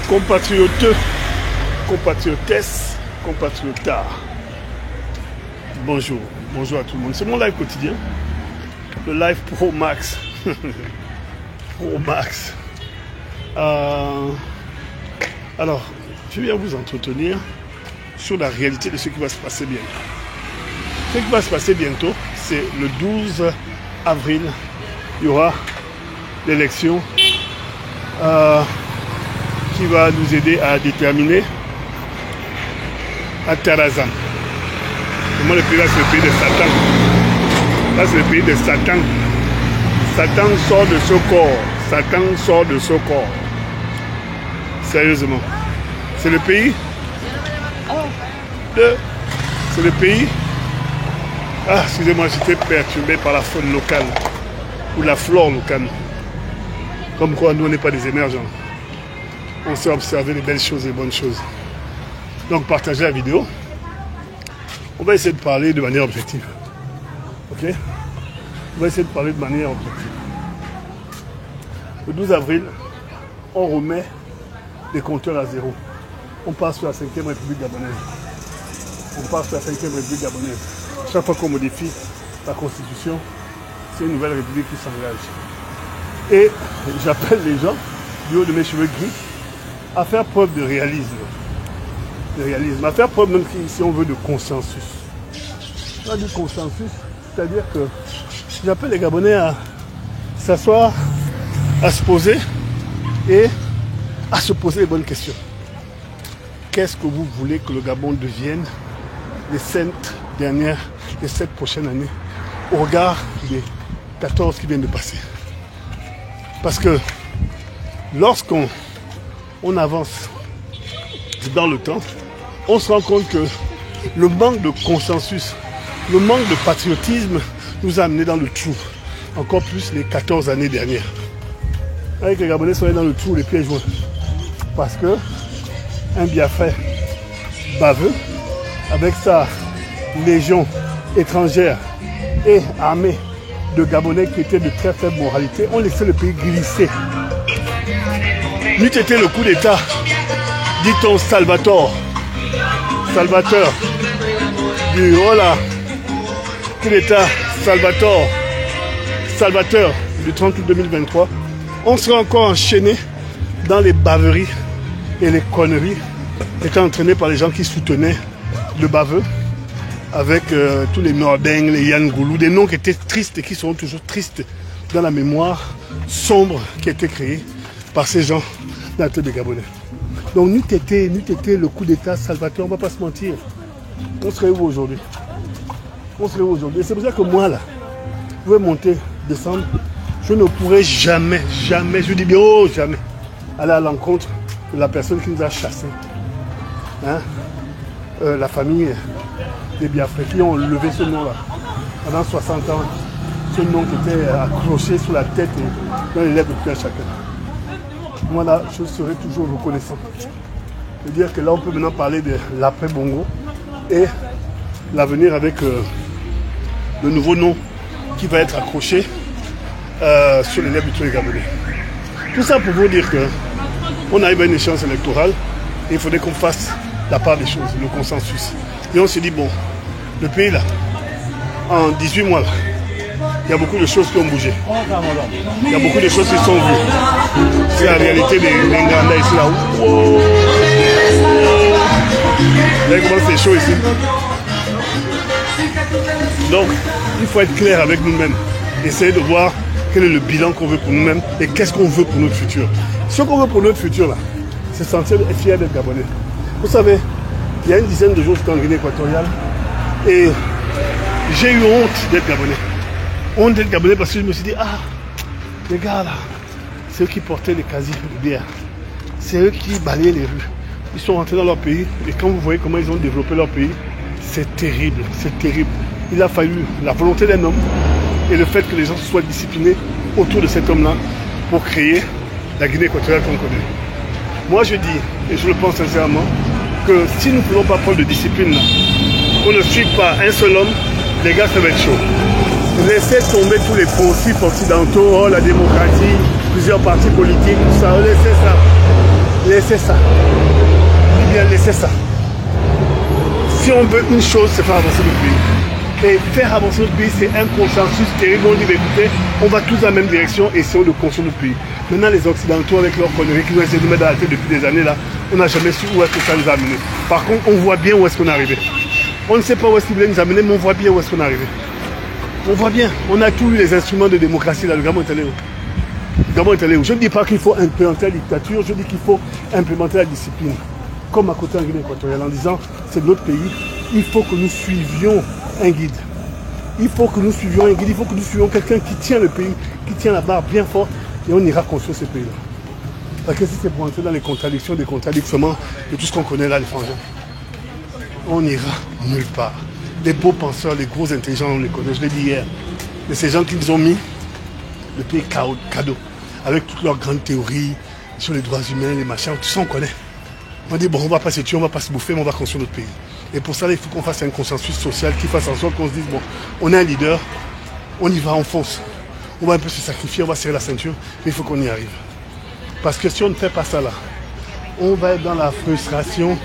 Compatriotes, compatriotesses, compatriotards. Bonjour, bonjour à tout le monde. C'est mon live quotidien. Le live Pro Max. Pro Max. Alors, je viens vous entretenir sur la réalité de ce qui va se passer bientôt. Ce qui va se passer bientôt, c'est le 12 avril. Il y aura l'élection qui va nous aider à déterminer à Tarazan. Moi, le pays là, c'est le pays de Satan. Là, c'est le pays de Satan. Satan sort de ce corps. Satan sort de ce corps. Sérieusement. C'est le pays C'est le pays. Ah, excusez-moi, j'étais perturbé par la faune locale. Ou la flore locale. Comme quoi, nous, on n'est pas des émergents. On sait observer les belles choses et les bonnes choses. Donc, partagez la vidéo. On va essayer de parler de manière objective. Ok? On va essayer de parler de manière objective. Le 12 avril, on remet les compteurs à zéro. On passe sur la 5e République gabonaise. On passe sur la 5e République gabonaise. Chaque fois qu'on modifie la Constitution, c'est une nouvelle République qui s'engage. Et j'appelle les gens, du haut de mes cheveux gris, à faire preuve de réalisme. À faire preuve même si on veut de consensus. On a du consensus, c'est-à-dire que j'appelle les Gabonais à s'asseoir, à se poser et à se poser les bonnes questions. Qu'est-ce que vous voulez que le Gabon devienne les 7 prochaines années au regard des 14 qui viennent de passer? Parce que lorsqu'on avance dans le temps, on se rend compte que le manque de consensus, le manque de patriotisme nous a amenés dans le trou. Encore plus les 14 années dernières. Avec les Gabonais sont allés dans le trou les pieds joints. Parce que un Biafrais baveux, avec sa légion étrangère et armée de Gabonais qui étaient de très faible moralité, ont laissé le pays glisser. N'eût été le coup d'État, dit-on Salvateur du coup d'État Salvateur du 30 août 2023, on serait encore enchaîné dans les baveries et les conneries étant entraînés par les gens qui soutenaient le baveux avec tous les Nordeng, les Yann Goulou, des noms qui étaient tristes et qui seront toujours tristes dans la mémoire sombre qui a été créée par ces gens dans la tête des Gabonais. Donc n'eût été le coup d'État Salvateur, on ne va pas se mentir. On serait où aujourd'hui? On serait où aujourd'hui? Et c'est pour ça que moi là, je vais monter, descendre, je ne pourrai jamais, je dis bien oh jamais, aller à l'encontre de la personne qui nous a chassés. Hein? La famille des Biafrais qui ont levé ce nom là pendant 60 ans. Ce nom qui était accroché sur la tête et dans les lèvres de tout un chacun. Moi là, je serai toujours reconnaissant. C'est-à-dire que là, on peut maintenant parler de l'après-Bongo et l'avenir avec le nouveau nom qui va être accroché sur les lèvres de tous les Gabonais. Tout ça pour vous dire qu'on arrive à une échéance électorale et il faudrait qu'on fasse la part des choses, le consensus. Et on s'est dit, bon, le pays là, en 18 mois là, il y a beaucoup de choses qui ont bougé. Il y a beaucoup de choses qui sont vues. C'est la réalité des Nganda ici là. Wow. Vous voyez comment c'est chaud ici. Donc, il faut être clair avec nous-mêmes. Essayer de voir quel est le bilan qu'on veut pour nous-mêmes et qu'est-ce qu'on veut pour notre futur. Ce qu'on veut pour notre futur là, c'est sentir fier d'être Gabonais. Vous savez, il y a une dizaine de jours, j'étais en Guinée équatoriale et j'ai eu honte d'être Gabonais. Honte d'être Gabonais parce que je me suis dit, ah, les gars là, c'est eux qui portaient les casiers de bière. C'est eux qui balayaient les rues. Ils sont rentrés dans leur pays et quand vous voyez comment ils ont développé leur pays, c'est terrible, c'est terrible. Il a fallu la volonté d'un homme et le fait que les gens soient disciplinés autour de cet homme-là pour créer la Guinée équatoriale qu'on connaît. Moi je dis, et je le pense sincèrement, que si nous ne faisons pas preuve de discipline là, qu'on ne suit pas un seul homme, les gars ça va être chaud. Laissez tomber tous les principes occidentaux, oh, la démocratie, plusieurs partis politiques, tout ça. Laissez ça. Laissez ça. Je dis bien, laissez ça. Si on veut une chose, c'est faire avancer le pays. Et faire avancer notre pays, c'est un consensus terrible. On dit, écoutez, on va tous dans la même direction et essayons de construire notre pays. Maintenant, les Occidentaux, avec leurs conneries qui nous essaient de mettre dans la tête depuis des années, là, on n'a jamais su où est-ce que ça nous a amené. Par contre, on voit bien où est-ce qu'on est arrivé. On ne sait pas où est-ce qu'ils voulaient nous amener, mais on voit bien où est-ce qu'on est arrivé. On voit bien. On a tous les instruments de démocratie, là. Le Gabon est allé où? Le Gabon est allé où? Je ne dis pas qu'il faut implémenter la dictature, je dis qu'il faut implémenter la discipline. Comme à côté en Guinée équatoriale, en disant, c'est notre pays, il faut que nous suivions un guide. Il faut que nous suivions un guide, il faut que nous suivions quelqu'un qui tient le pays, qui tient la barre bien fort, et on ira construire ce pays-là. Parce que si c'est pour entrer dans les contradictions, des contradictions de tout ce qu'on connaît là, les frangins, on n'ira nulle part. Les beaux penseurs, les gros intelligents, on les connaît, je l'ai dit hier. Mais ces gens qui nous ont mis le pays cadeau, avec toutes leurs grandes théories sur les droits humains, les machins, tout ça on connaît. On dit, bon, on ne va pas se tuer, on ne va pas se bouffer, mais on va construire notre pays. Et pour ça, il faut qu'on fasse un consensus social qui fasse en sorte qu'on se dise, bon, on est un leader, on y va, on fonce. On va un peu se sacrifier, on va serrer la ceinture, mais il faut qu'on y arrive. Parce que si on ne fait pas ça là, on va être dans la frustration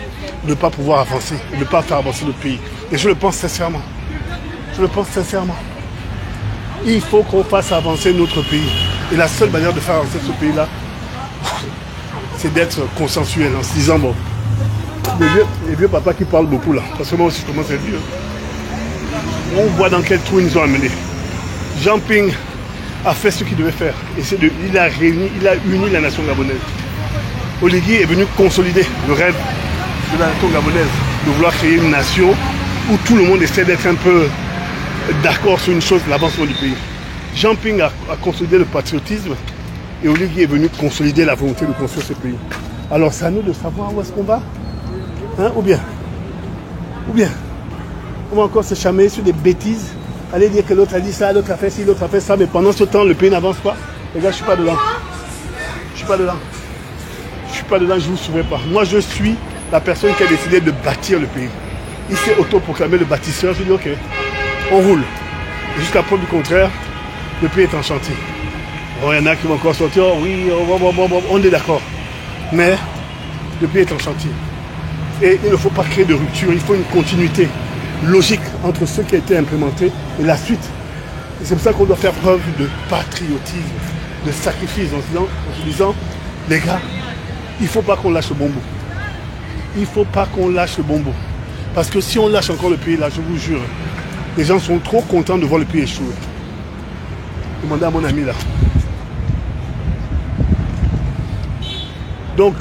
de ne pas pouvoir avancer, de ne pas faire avancer notre pays. Et je le pense sincèrement. Je le pense sincèrement. Il faut qu'on fasse avancer notre pays. Et la seule manière de faire avancer ce pays-là, c'est d'être consensuel en se disant, bon, les vieux papas qui parlent beaucoup là, parce que moi aussi je commence à être vieux. On voit dans quel trou ils nous ont amenés. Jean Ping a fait ce qu'il devait faire. Et il a uni la nation gabonaise. Oligui est venu consolider le rêve de la nation gabonaise, de vouloir créer une nation où tout le monde essaie d'être un peu d'accord sur une chose, l'avancement du pays. Jean Ping a consolidé le patriotisme et Oligui est venu consolider la volonté de construire ce pays. Alors c'est à nous de savoir où est-ce qu'on va. Hein, ou bien, on va encore se chamailler sur des bêtises, aller dire que l'autre a dit ça, l'autre a fait ci, l'autre a fait ça, mais pendant ce temps, le pays n'avance pas. Les gars, je ne suis pas dedans. Je ne suis pas dedans. Je ne suis pas dedans, je ne vous souviens pas. Moi, je suis la personne qui a décidé de bâtir le pays. Il s'est autoproclamé le bâtisseur. Je dis, ok, on roule. Et jusqu'à preuve du contraire, le pays est en chantier. Bon, il y en a qui vont encore sortir, oh, oui, on est d'accord. Mais le pays est en chantier. Et il ne faut pas créer de rupture, il faut une continuité logique entre ce qui a été implémenté et la suite. Et c'est pour ça qu'on doit faire preuve de patriotisme, de sacrifice, en se disant, les gars, il ne faut pas qu'on lâche le bonbon. Il ne faut pas qu'on lâche le bonbon. Parce que si on lâche encore le pays, là, je vous jure, les gens sont trop contents de voir le pays échouer. Demandez à mon ami là. Donc,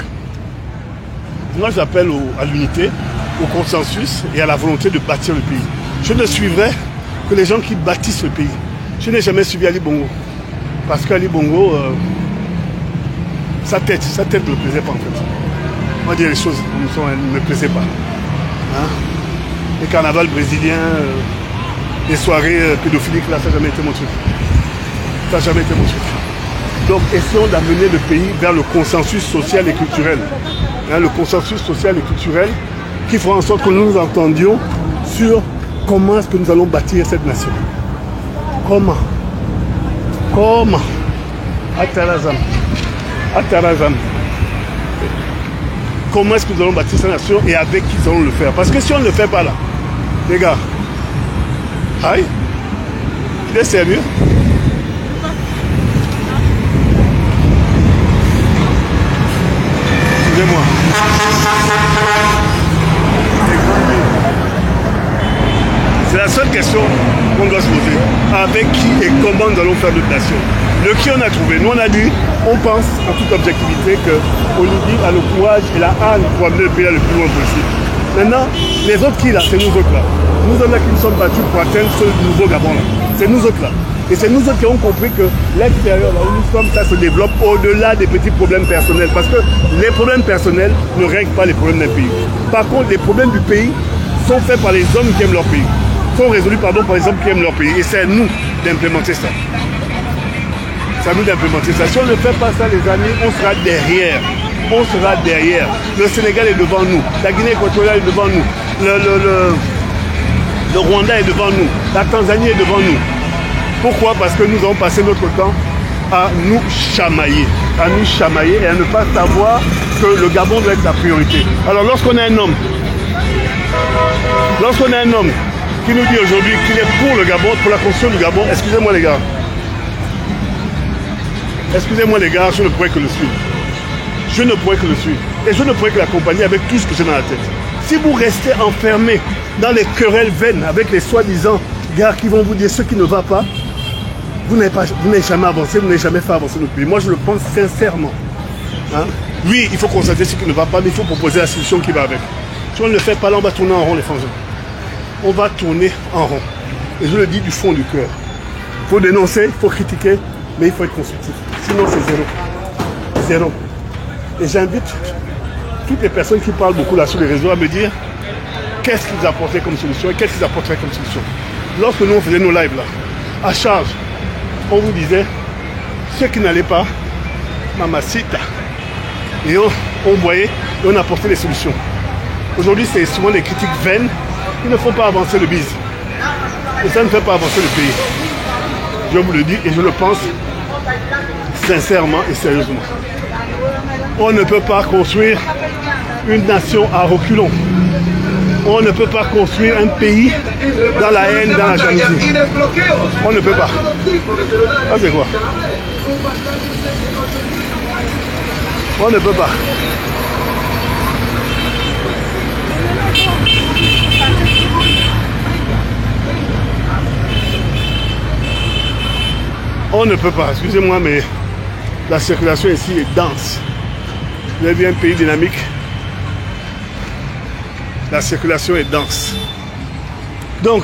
moi j'appelle à l'unité, au consensus et à la volonté de bâtir le pays. Je ne suivrai que les gens qui bâtissent le pays. Je n'ai jamais suivi Ali Bongo. Parce qu'Ali Bongo, sa tête ne me plaisait pas en fait. On va dire les choses comme ça, elle ne me plaisait pas. Hein? Les carnavals brésiliens, les soirées pédophiliques, là, ça n'a jamais été mon truc. Ça n'a jamais été mon truc. Donc essayons d'amener le pays vers le consensus social et culturel. Hein, le consensus social et culturel qui fera en sorte que nous nous entendions sur comment est-ce que nous allons bâtir cette nation. Comment Atarazam. Comment est-ce que nous allons bâtir cette nation et avec qui nous allons le faire. Parce que si on ne le fait pas là, les gars, aïe, il est sérieux. Excusez-moi. C'est la seule question qu'on doit se poser. Avec qui et comment nous allons faire notre nation. Le qui on a trouvé. Nous on a dit, on pense en toute objectivité que Oligui a le courage et la haine pour amener le pays là le plus loin possible. Maintenant, les autres qui là, c'est nous autres là. Nous autres là qui nous sommes battus pour atteindre ce nouveau Gabon là. C'est nous autres là. Et c'est nous autres qui avons compris que l'extérieur là où nous sommes, ça se développe au-delà des petits problèmes personnels. Parce que les problèmes personnels ne règlent pas les problèmes d'un pays. Par contre, les problèmes du pays sont faits par les hommes qui aiment leur pays. Sont résolus par les hommes qui aiment leur pays. Et c'est à nous d'implémenter ça. C'est à nous d'implémenter ça. Si on ne fait pas ça, les amis, on sera derrière. On sera derrière. Le Sénégal est devant nous. La Guinée équatoriale est devant nous. Le Rwanda est devant nous. La Tanzanie est devant nous. Pourquoi? Parce que nous avons passé notre temps à nous chamailler, et à ne pas savoir que le Gabon doit être la priorité. Alors lorsqu'on a un homme qui nous dit aujourd'hui qu'il est pour le Gabon, pour la construction du Gabon, excusez-moi les gars, je ne pourrais que le suivre. Je ne pourrais que le suivre. Et je ne pourrais que l'accompagner avec tout ce que j'ai dans la tête. Si vous restez enfermé dans les querelles vaines avec les soi-disant gars qui vont vous dire ce qui ne va pas, vous n'avez jamais avancé, vous n'avez jamais fait avancer notre pays. Moi, je le pense sincèrement. Hein? Oui, il faut constater ce qui ne va pas, mais il faut proposer la solution qui va avec. Si on ne le fait pas là, on va tourner en rond, les frangins. On va tourner en rond. Et je le dis du fond du cœur. Il faut dénoncer, il faut critiquer, mais il faut être constructif. Sinon, c'est zéro. Zéro. Et j'invite toutes les personnes qui parlent beaucoup là sur les réseaux à me dire qu'est-ce qu'ils apportaient comme solution et qu'est-ce qu'ils apporteraient comme solution. Lorsque nous on faisait nos lives là, à charge, on vous disait ceux qui n'allaient pas, mamacita. Et on voyait et on apportait les solutions. Aujourd'hui, c'est souvent des critiques vaines qui ne font pas avancer le biz. Et ça ne fait pas avancer le pays. Je vous le dis et je le pense sincèrement et sérieusement. On ne peut pas construire une nation à reculons. On ne peut pas construire un pays dans la haine, dans la jalousie. On ne peut pas. Ça c'est quoi? On ne peut pas. On ne peut pas. Excusez-moi, mais la circulation ici est dense. Vous avez vu un pays dynamique. La circulation est dense. Donc,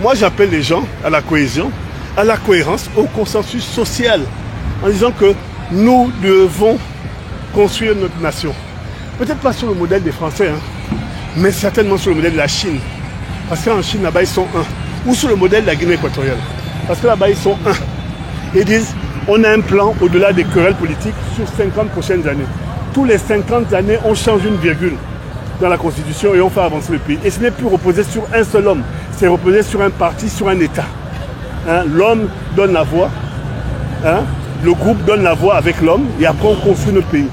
moi j'appelle les gens à la cohésion, à la cohérence, au consensus social, en disant que nous devons construire notre nation. Peut-être pas sur le modèle des Français, hein, mais certainement sur le modèle de la Chine. Parce qu'en Chine, là-bas, ils sont un. Ou sur le modèle de la Guinée équatoriale. Parce que là-bas, ils sont un. Ils disent, on a un plan au-delà des querelles politiques sur 50 prochaines années. Tous les 50 années, on change une virgule dans la Constitution et on fait avancer le pays. Et ce n'est plus reposé sur un seul homme, c'est reposé sur un parti, sur un État. Hein? L'homme donne la voix, hein? Le groupe donne la voix avec l'homme et après on construit notre pays.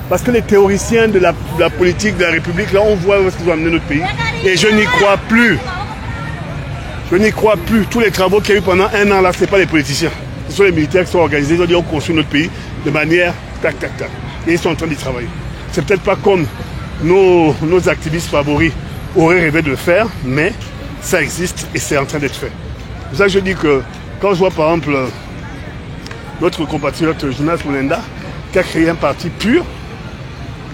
Parce que les théoriciens de la politique, de la République, là on voit où est-ce qu'ils ont amené notre pays. Et je n'y crois plus. Je n'y crois plus. Tous les travaux qu'il y a eu pendant un an là, ce n'est pas les politiciens. Ce sont les militaires qui sont organisés, ils ont dit on construit notre pays de manière tac tac tac. Et ils sont en train d'y travailler. C'est peut-être pas comme nos activistes favoris auraient rêvé de le faire, mais ça existe et c'est en train d'être fait. C'est pour ça que je dis que quand je vois par exemple notre compatriote Jonas Mulenda qui a créé un parti pur,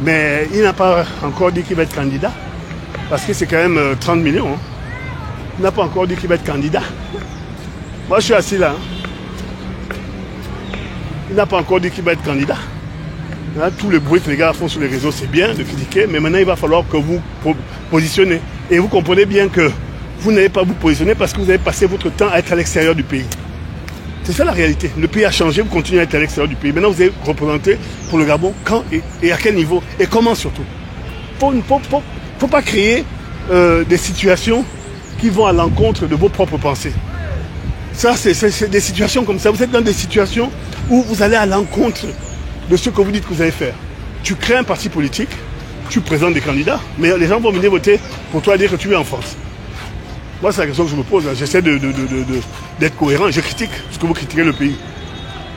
mais il n'a pas encore dit qu'il va être candidat, parce que c'est quand même 30 millions. Hein. Il n'a pas encore dit qu'il va être candidat. Moi je suis assis là. Hein. Il n'a pas encore dit qu'il va être candidat. Hein, tout le bruit que les gars font sur les réseaux, c'est bien de critiquer, mais maintenant il va falloir que vous positionnez. Et vous comprenez bien que vous n'allez pas vous positionner parce que vous avez passé votre temps à être à l'extérieur du pays. C'est ça la réalité. Le pays a changé, vous continuez à être à l'extérieur du pays. Maintenant vous allez représenter pour le Gabon quand et à quel niveau et comment surtout. Faut pas créer des situations qui vont à l'encontre de vos propres pensées. Ça, c'est des situations comme ça. Vous êtes dans des situations où vous allez à l'encontre de ce que vous dites que vous allez faire. Tu crées un parti politique, tu présentes des candidats, mais les gens vont venir voter pour toi dire que tu es en France. Moi, c'est la question que je me pose. J'essaie d'être cohérent. Je critique ce que vous critiquez le pays.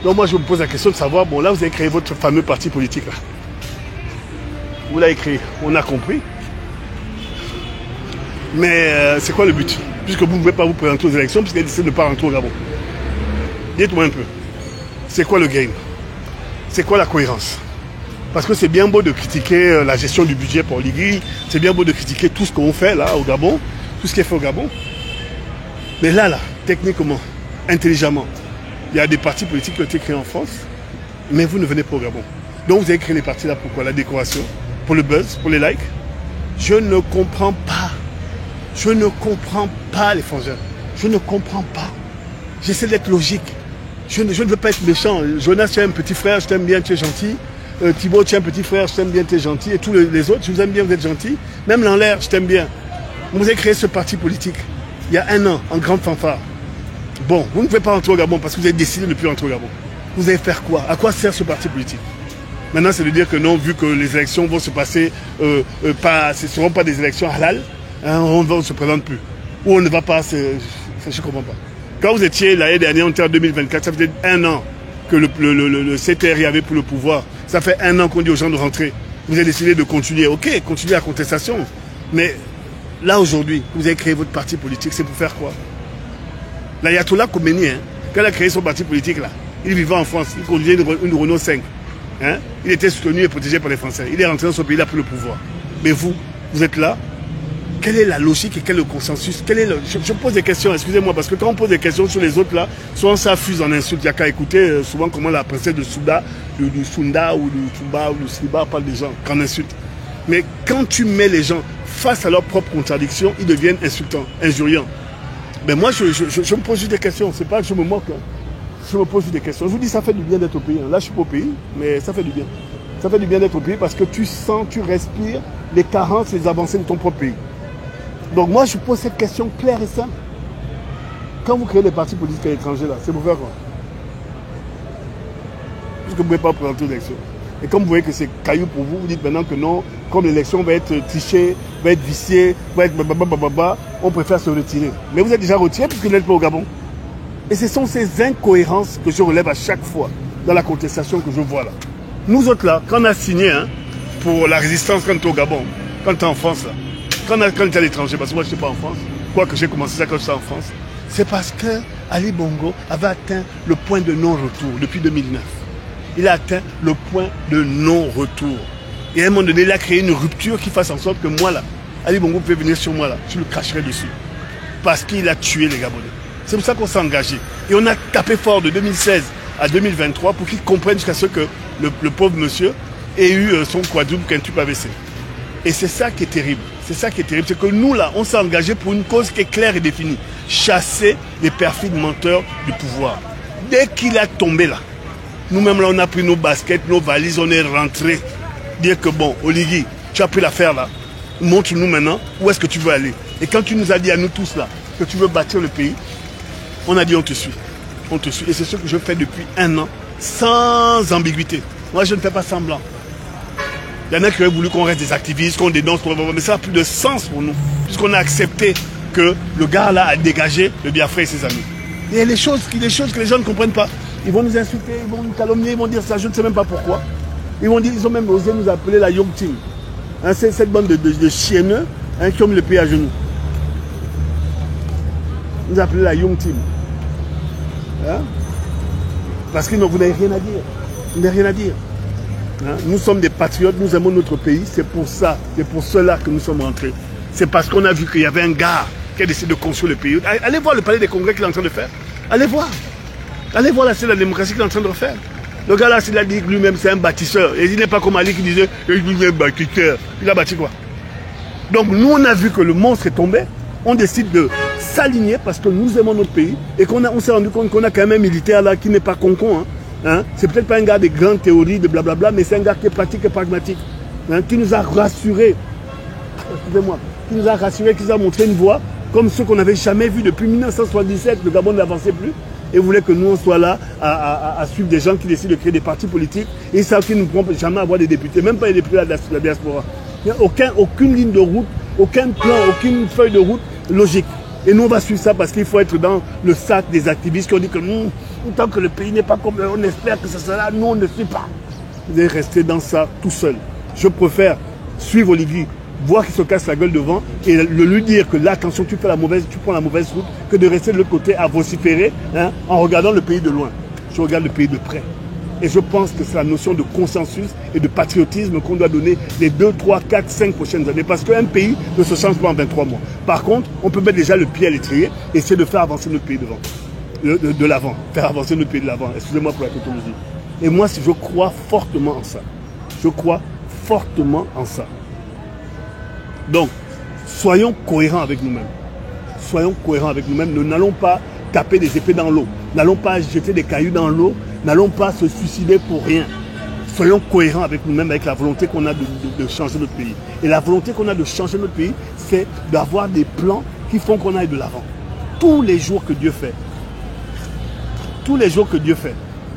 Donc moi, je me pose la question de savoir, bon là, vous avez créé votre fameux parti politique là. Vous l'avez créé, on a compris. Mais c'est quoi le but? Puisque vous ne pouvez pas vous présenter aux élections, puisqu'il a décidé de ne pas rentrer au Gabon. Dites-moi un peu. C'est quoi le game? C'est quoi la cohérence? Parce que c'est bien beau de critiquer la gestion du budget pour l'IGI, c'est bien beau de critiquer tout ce qu'on fait là au Gabon, tout ce qui est fait au Gabon. Mais là, techniquement, intelligemment, il y a des partis politiques qui ont été créés en France, mais vous ne venez pas au Gabon. Donc vous avez créé les partis là pourquoi? La décoration, pour le buzz, pour les likes. Je ne comprends pas. Je ne comprends pas les frangins. Je ne comprends pas. J'essaie d'être logique. Je ne veux pas être méchant. Jonas, tu es un petit frère, je t'aime bien, tu es gentil. Thibaut, tu es un petit frère, je t'aime bien, tu es gentil. Et tous les autres, je vous aime bien, vous êtes gentils. Même l'en l'air, je t'aime bien. Vous avez créé ce parti politique il y a un an, en grande fanfare. Bon, vous ne pouvez pas rentrer au Gabon parce que vous avez décidé de ne plus rentrer au Gabon. Vous allez faire quoi? À quoi sert ce parti politique? Maintenant, c'est de dire que non, vu que les élections vont se passer, ce ne seront pas des élections halal, hein, on ne se présente plus. Ou on ne va pas, je ne comprends pas. Quand vous étiez l'année dernière, on était en 2024, ça faisait 1 an que le CTRI avait pour le pouvoir. Ça fait 1 an qu'on dit aux gens de rentrer. Vous avez décidé de continuer. Ok, continuez la contestation. Mais là, aujourd'hui, vous avez créé votre parti politique, c'est pour faire quoi? L'ayatollah Khomeini, hein, quand il a créé son parti politique, là, il vivait en France, il conduisait une Renault 5. Hein? Il était soutenu et protégé par les Français. Il est rentré dans son pays, il a pris le pouvoir. Mais vous êtes là. Quelle est la logique et quel est le consensus? Je pose des questions, excusez-moi, parce que quand on pose des questions sur les autres, là, soit on s'affuse en insultes. Il n'y a qu'à écouter souvent comment la princesse de Souda, du Sunda ou du Tumba ou du Sliba parle des gens, qu'en insulte. Mais quand tu mets les gens face à leurs propres contradictions, ils deviennent insultants, injuriants. Mais moi, je me pose juste des questions. C'est pas que je me moque. Hein. Je me pose juste des questions. Je vous dis, ça fait du bien d'être au pays. Hein. Là, je suis pas au pays, mais ça fait du bien. Ça fait du bien d'être au pays parce que tu sens, tu respires les carences, les avancées de ton propre pays. Donc moi, je pose cette question claire et simple. Quand vous créez des partis politiques à l'étranger, là, c'est pour faire quoi? Puisque vous ne pouvez pas présenter l'élection. Et comme vous voyez que c'est caillou pour vous, vous dites maintenant que non, comme l'élection va être trichée, va être viciée, va être bababababa, on préfère se retirer. Mais vous êtes déjà retiré puisque vous n'êtes pas au Gabon. Et ce sont ces incohérences que je relève à chaque fois dans la contestation que je vois là. Nous autres là, quand on a signé hein, pour la résistance quand on est au Gabon, quand on est en France là, quand on est à l'étranger, parce que moi je ne suis pas en France, quoique j'ai commencé ça quand j'étais en France, c'est parce que Ali Bongo avait atteint le point de non-retour depuis 2009. Il a atteint le point de non-retour. Et à un moment donné, il a créé une rupture qui fasse en sorte que moi là, Ali Bongo pouvait venir sur moi là, je le cracherais dessus. Parce qu'il a tué les Gabonais. C'est pour ça qu'on s'est engagé. Et on a tapé fort de 2016 à 2023 pour qu'ils comprennent jusqu'à ce que le pauvre monsieur ait eu son quadruple quintuple AVC. Et c'est ça qui est terrible. C'est ça qui est terrible. C'est que nous, là, on s'est engagé pour une cause qui est claire et définie. Chasser les perfides menteurs du pouvoir. Dès qu'il a tombé là, nous-mêmes, là, on a pris nos baskets, nos valises, on est rentrés. Dire que bon, Oligui, tu as pris l'affaire là. Montre-nous maintenant où est-ce que tu veux aller. Et quand tu nous as dit à nous tous là que tu veux bâtir le pays, on a dit on te suit. On te suit. Et c'est ce que je fais depuis 1 an, sans ambiguïté. Moi, je ne fais pas semblant. Il y en a qui auraient voulu qu'on reste des activistes, qu'on dénonce, mais ça n'a plus de sens pour nous. Puisqu'on a accepté que le gars là a dégagé le Biafra et ses amis. Il y a des choses que les gens ne comprennent pas. Ils vont nous insulter, ils vont nous calomnier, ils vont dire ça, je ne sais même pas pourquoi. Ils vont dire, ils ont même osé nous appeler la Young Team. Hein, c'est cette bande de chienneux hein, qui ont mis le pays à genoux. Ils nous appelaient la Young Team. Hein? Parce que vous n'avez rien à dire. Vous n'avez rien à dire. Hein? Nous sommes des patriotes, nous aimons notre pays, c'est pour ça, c'est pour cela que nous sommes rentrés. C'est parce qu'on a vu qu'il y avait un gars qui a décidé de construire le pays. Allez voir le palais des congrès qu'il est en train de faire. Allez voir. Allez voir la démocratie qu'il est en train de refaire. Le gars là, il a dit que lui-même c'est un bâtisseur. Et il n'est pas comme Ali qui disait il est un bâtisseur. Il a bâti quoi? Donc nous on a vu que le monstre est tombé. On décide de s'aligner parce que nous aimons notre pays et on s'est rendu compte qu'on a quand même un militaire là qui n'est pas con-con. Hein? C'est peut-être pas un gars de grandes théories, de blablabla, mais c'est un gars qui est pratique et pragmatique. Hein? Qui nous a rassurés. Excusez-moi. Qui nous a rassurés, qui nous a montré une voie comme ceux qu'on n'avait jamais vu depuis 1977. Le Gabon n'avançait plus. Et voulait que nous on soit là à suivre des gens qui décident de créer des partis politiques. Et ils savent qu'ils ne pourront jamais avoir des députés, même pas les députés de la diaspora. Il n'y a aucune ligne de route, aucun plan, aucune feuille de route logique. Et nous on va suivre ça parce qu'il faut être dans le sac des activistes qui ont dit que nous, tant que le pays n'est pas comme on espère que ça sera, nous on ne suit pas. Vous allez rester dans ça tout seul. Je préfère suivre Oligui, voir qu'il se casse la gueule devant et lui dire que là, attention, tu prends la mauvaise route, que de rester de l'autre côté à vociférer hein, en regardant le pays de loin. Je regarde le pays de près. Et je pense que c'est la notion de consensus et de patriotisme qu'on doit donner les 2, 3, 4, 5 prochaines années. Parce qu'un pays ne se change pas en 23 mois. Par contre, on peut mettre déjà le pied à l'étrier et essayer de faire avancer notre pays devant. De l'avant. Faire avancer notre pays de l'avant. Excusez-moi pour la tautologie. Et moi, je crois fortement en ça. Je crois fortement en ça. Donc, soyons cohérents avec nous-mêmes. Soyons cohérents avec nous-mêmes. Nous n'allons pas taper des épées dans l'eau. N'allons pas jeter des cailloux dans l'eau. N'allons pas se suicider pour rien. Soyons cohérents avec nous-mêmes, avec la volonté qu'on a de changer notre pays. Et la volonté qu'on a de changer notre pays, c'est d'avoir des plans qui font qu'on aille de l'avant. Tous les jours que Dieu fait. Tous les jours que Dieu fait.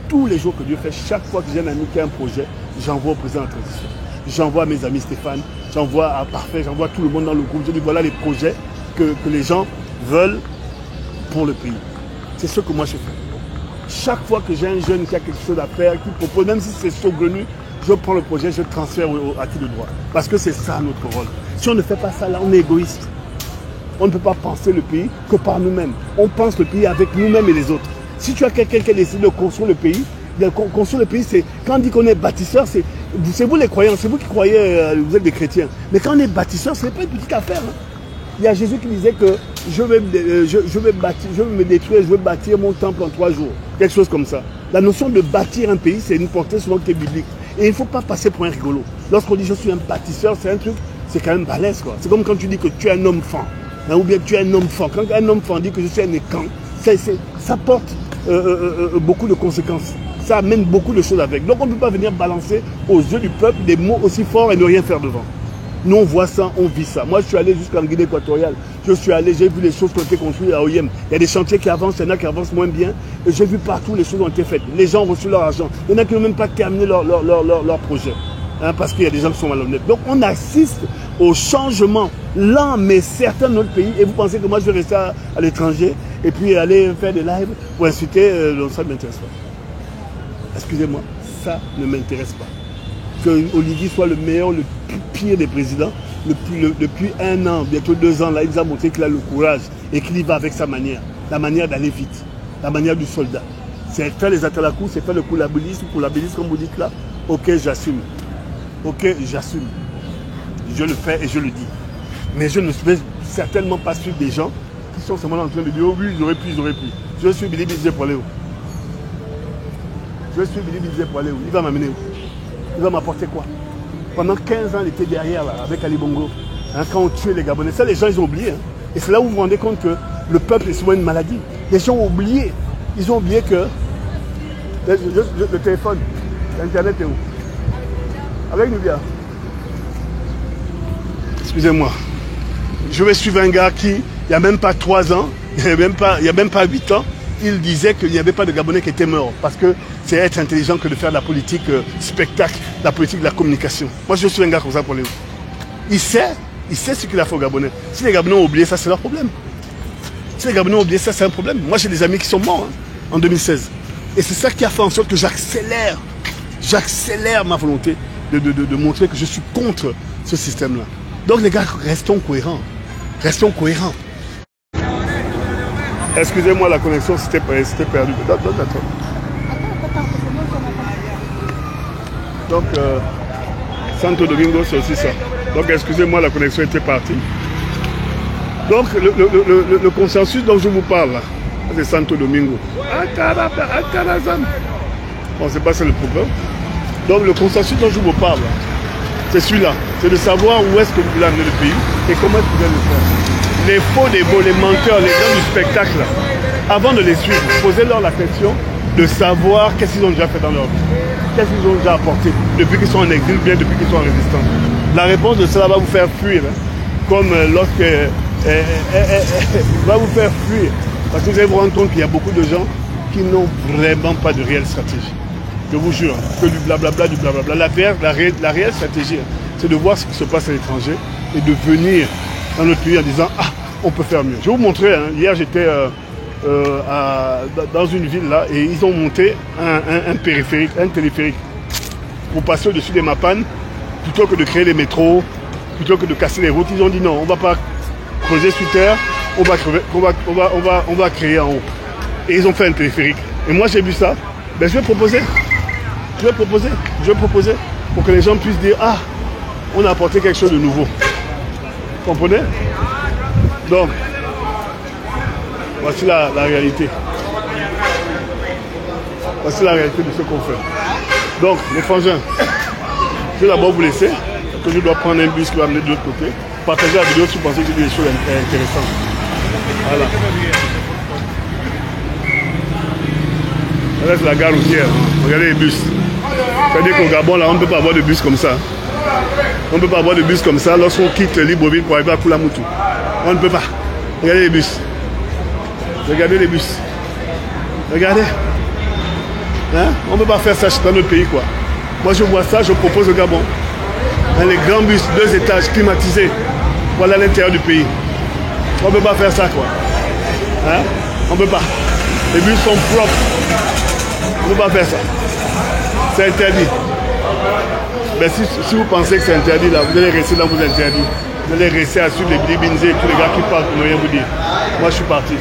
tous les jours que Dieu fait, chaque fois que j'ai un ami qui a un projet, j'envoie au président de la transition. J'envoie à mes amis Stéphane, j'envoie à Parfait, j'envoie tout le monde dans le groupe. Je dis voilà les projets que les gens veulent pour le pays. C'est ce que moi je fais. Chaque fois que j'ai un jeune qui a quelque chose à faire, qui propose, même si c'est saugrenu, je prends le projet, je transfère à qui de droit. Parce que c'est ça notre rôle. Si on ne fait pas ça, là, on est égoïste. On ne peut pas penser le pays que par nous-mêmes. On pense le pays avec nous-mêmes et les autres. Si tu as quelqu'un qui décide de construire le pays, c'est quand on dit qu'on est bâtisseur, c'est vous les croyants, c'est vous qui croyez, vous êtes des chrétiens. Mais quand on est bâtisseur, ce n'est pas une petite affaire. Hein. Il y a Jésus qui disait que je vais me détruire, je vais bâtir mon temple en 3 jours. Quelque chose comme ça. La notion de bâtir un pays, c'est une portée souvent qui est biblique. Et il ne faut pas passer pour un rigolo. Lorsqu'on dit je suis un bâtisseur, c'est un truc, c'est quand même balèze. C'est comme quand tu dis que tu es un homme franc. Hein, ou bien tu es un homme franc. Quand un homme franc dit que je suis un écan, ça porte beaucoup de conséquences. Ça amène beaucoup de choses avec. Donc on ne peut pas venir balancer aux yeux du peuple des mots aussi forts et ne rien faire devant. Nous on voit ça, on vit ça. Moi je suis allé jusqu'en Guinée équatoriale. Je suis allé, j'ai vu les choses qui ont été construites à Oyem. Il y a des chantiers qui avancent, il y en a qui avancent moins bien. Et j'ai vu partout les choses ont été faites. Les gens ont reçu leur argent. Il y en a qui n'ont même pas terminé leur projet. Hein, parce qu'il y a des gens qui sont malhonnêtes. Donc on assiste au changement lent mais certain de notre pays. Et vous pensez que moi je vais rester à l'étranger et puis aller faire des lives pour insulter, ça ne m'intéresse pas. Excusez-moi, ça ne m'intéresse pas. Que Olivier soit le meilleur, le pire des présidents, depuis 1 an, bientôt 2 ans, là, il nous a montré qu'il a le courage et qu'il y va avec sa manière. La manière d'aller vite, la manière du soldat. C'est faire les atalakou, c'est faire le coulabilisme, comme vous dites là. Ok, j'assume. Ok, j'assume. Je le fais et je le dis. Mais je ne vais certainement pas suivre des gens qui sont seulement en train de dire oh oui, ils auraient pu. Je suis Billy Bizet pour aller où? Je suis Billy Bizet pour aller où? Il va m'amener où? Il va m'apporter quoi? Pendant 15 ans, il était derrière là, avec Ali Bongo. Hein, quand on tuait les Gabonais. Ça, les gens, ils ont oublié. Hein. Et c'est là où vous vous rendez compte que le peuple est souvent une maladie. Les gens ont oublié. Ils ont oublié que le téléphone, l'Internet est où? Avec Nubia. Excusez-moi. Je vais suivre un gars qui, il n'y a même pas 3 ans, il n'y a même pas 8 ans, il disait qu'il n'y avait pas de Gabonais qui étaient morts. Parce que c'est être intelligent que de faire de la politique spectacle, la politique de la communication. Moi, je suis un gars comme ça pour les autres. Il sait ce qu'il a fait aux Gabonais. Si les Gabonais ont oublié ça, c'est leur problème. Si les Gabonais ont oublié ça, c'est un problème. Moi, j'ai des amis qui sont morts en 2016. Et c'est ça qui a fait en sorte que j'accélère ma volonté de montrer que je suis contre ce système-là. Donc les gars, restons cohérents. Restons cohérents. Excusez-moi, la connexion c'était perdu. Donc, Santo Domingo, c'est aussi ça. Donc, excusez-moi, la connexion était partie. Donc, le consensus dont je vous parle, là, c'est Santo Domingo. Bon, c'est pas ça le problème. Donc, le consensus dont je vous parle, c'est celui-là. C'est de savoir où est-ce que vous voulez amener le pays et comment est-ce que vous allez le faire. Les faux, les beaux, les menteurs, les gens du spectacle, là, avant de les suivre, posez-leur la question de savoir qu'est-ce qu'ils ont déjà fait dans leur vie. Qu'est-ce qu'ils ont déjà apporté depuis qu'ils sont en exil, bien depuis qu'ils sont en résistance. La réponse de cela va vous faire fuir, hein, comme lorsque... va vous faire fuir. Parce que vous allez vous rendre compte qu'il y a beaucoup de gens qui n'ont vraiment pas de réelle stratégie. Je vous jure, que du blablabla, du blablabla. La réelle stratégie, c'est de voir ce qui se passe à l'étranger et de venir dans notre pays en disant « Ah, on peut faire mieux ». Je vais vous montrer, hein, hier j'étais dans une ville là et ils ont monté un périphérique, un téléphérique pour passer au-dessus des Mapan plutôt que de créer les métros, plutôt que de casser les routes. Ils ont dit non, on ne va pas creuser sous terre, on va créer en haut. Et ils ont fait un téléphérique. Et moi j'ai vu ça, ben, je vais proposer pour que les gens puissent dire ah, on a apporté quelque chose de nouveau. Vous comprenez? Donc, voici la réalité. Voici la réalité de ce qu'on fait. Donc, les frangins, je vais d'abord vous laisser, parce que je dois prendre un bus qui va amener de l'autre côté. Partagez la vidéo si vous pensez que j'ai des choses intéressantes. Voilà. Là, c'est la gare routière. Regardez les bus. C'est-à-dire qu'au Gabon, là, on ne peut pas avoir de bus comme ça. On ne peut pas avoir de bus comme ça lorsqu'on quitte Libreville pour arriver à Koulamoutou. On ne peut pas. Regardez les bus. Regardez les bus. Regardez. Hein? On ne peut pas faire ça dans notre pays, quoi. Moi, je vois ça, je propose au Gabon. Hein, les grands bus, 2 étages, climatisés. Voilà l'intérieur du pays. On ne peut pas faire ça, quoi. Hein? On ne peut pas. Les bus sont propres. On ne peut pas faire ça. C'est interdit. Mais si vous pensez que c'est interdit, là, vous allez rester dans vos interdits. Vous allez rester à suivre les Billy Binzé et tous les gars qui parlent pour ne rien vous dire. Moi, je suis parti.